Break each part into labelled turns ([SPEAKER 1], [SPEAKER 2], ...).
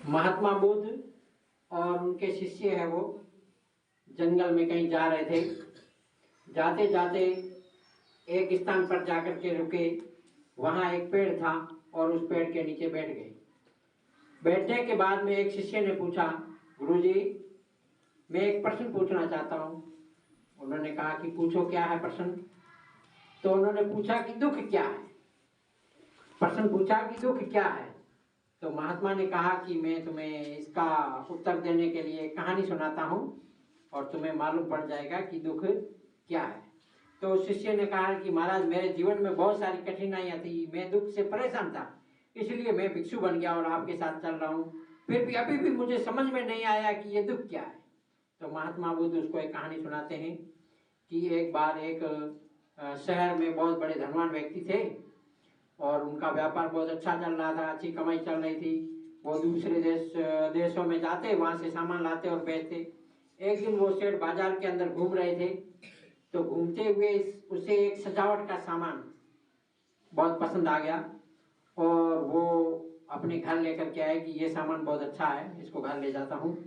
[SPEAKER 1] महात्मा बुद्ध और उनके शिष्य है वो जंगल में कहीं जा रहे थे। जाते जाते एक स्थान पर जाकर के रुके। वहाँ एक पेड़ था और उस पेड़ के नीचे बैठ गए। बैठने के बाद में एक शिष्य ने पूछा, गुरुजी मैं एक प्रश्न पूछना चाहता हूँ। उन्होंने कहा कि पूछो, क्या है प्रश्न। तो उन्होंने पूछा कि दुख क्या है। प्रश्न पूछा कि दुख क्या है। तो महात्मा ने कहा कि मैं तुम्हें इसका उत्तर देने के लिए कहानी सुनाता हूँ और तुम्हें मालूम पड़ जाएगा कि दुख क्या है। तो शिष्य ने कहा कि महाराज मेरे जीवन में बहुत सारी कठिनाइयाँ थी, मैं दुख से परेशान था, इसलिए मैं भिक्षु बन गया और आपके साथ चल रहा हूँ। फिर भी अभी भी मुझे समझ में नहीं आया कि ये दुख क्या है। तो महात्मा बुद्ध उसको एक कहानी सुनाते हैं कि एक बार एक शहर में बहुत बड़े धनवान व्यक्ति थे और उनका व्यापार बहुत अच्छा चल रहा था, अच्छी कमाई चल रही थी। वो दूसरे देशों में जाते, वहाँ से सामान लाते और बेचते। एक दिन वो सेठ बाजार के अंदर घूम रहे थे, तो घूमते हुए उसे एक सजावट का सामान बहुत पसंद आ गया और वो अपने घर लेकर के आए कि ये सामान बहुत अच्छा है, इसको घर ले जाता हूँ।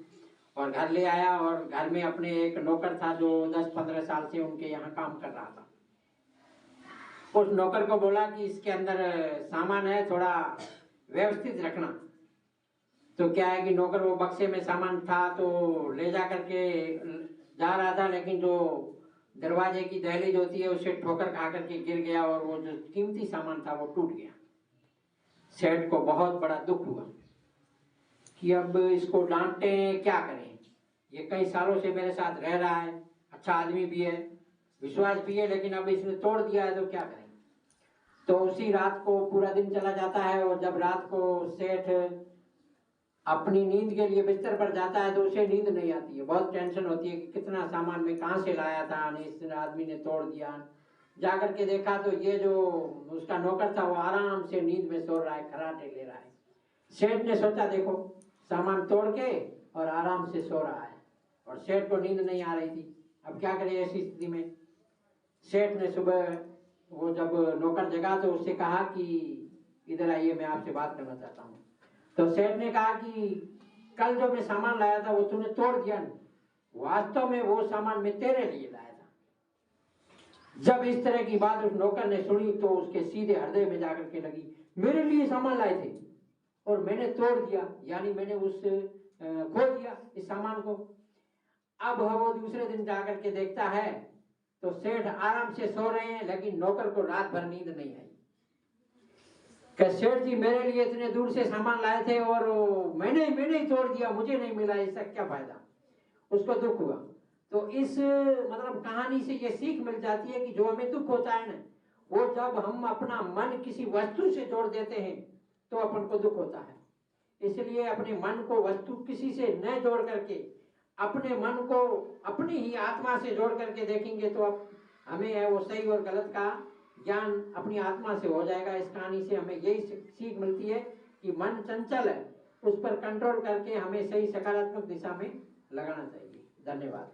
[SPEAKER 1] और घर ले आया और घर में अपने एक नौकर था जो 10-15 साल से उनके यहाँ काम कर रहा था। उस नौकर को बोला कि इसके अंदर सामान है, थोड़ा व्यवस्थित रखना। तो क्या है कि नौकर वो बक्से में सामान था तो ले जा करके जा रहा था, लेकिन जो दरवाजे की दहलीज होती है उससे ठोकर खा करके गिर गया और वो जो कीमती सामान था वो टूट गया। सेठ को बहुत बड़ा दुख हुआ कि अब इसको डांटे क्या करें, ये कई सालों से मेरे साथ रह रहा है, अच्छा आदमी भी है, विश्वास भी है, लेकिन अब इसने तोड़ दिया है तो क्या करें। तो उसी रात को पूरा दिन चला जाता है और जब रात को सेठ अपनी नींद के लिए बिस्तर पर जाता है तो उसे नींद नहीं आती है। बहुत टेंशन होती है कि कितना सामान मैं कहाँ से लाया था, इस आदमी ने तोड़ दिया। जाकर के देखा तो ये जो उसका नौकर था वो आराम से नींद में सो रहा है, खर्राटे ले रहा है। सेठ ने सोचा देखो सामान तोड़ के और आराम से सो रहा है, और सेठ को नींद नहीं आ रही थी। अब क्या करे ऐसी स्थिति में। सेठ ने सुबह वो जब नौकर जगा तो उससे कहा कि इधर आइए, मैं आपसे बात करना चाहता हूँ। तो सेठ ने कहा कि कल जो मैं सामान लाया था वो तूने तोड़ दिया, वास्तव में वो सामान मैं तेरे लिए लाया था। जब इस तरह की बात उस नौकर ने सुनी तो उसके सीधे हृदय में जाकर के लगी, मेरे लिए सामान लाए थे और मैंने तोड़ दिया, यानी मैंने खो दिया इस सामान को। अब वो दूसरे दिन जाकर के देखता है तो सेठ आराम से सो रहे हैं, लेकिन नौकर को रात भर नींद नहीं आई। सेठ जी मेरे लिए इतने दूर से सामान लाए थे और मैंने ही तोड़ दिया, मुझे नहीं मिला, इसका क्या फायदा। उसको दुख हुआ। तो इस मतलब कहानी से ये सीख मिल जाती है कि जो हमें दुख होता है ना, वो जब हम अपना मन किसी वस्तु से जोड़ देते हैं तो अपन को दुख होता है। इसलिए अपने मन को वस्तु किसी से न जोड़ करके अपने मन को अपनी ही आत्मा से जोड़ करके देखेंगे तो अब हमें वो सही और गलत का ज्ञान अपनी आत्मा से हो जाएगा। इस कहानी से हमें यही सीख मिलती है कि मन चंचल है, उस पर कंट्रोल करके हमें सही सकारात्मक दिशा में लगाना चाहिए। धन्यवाद।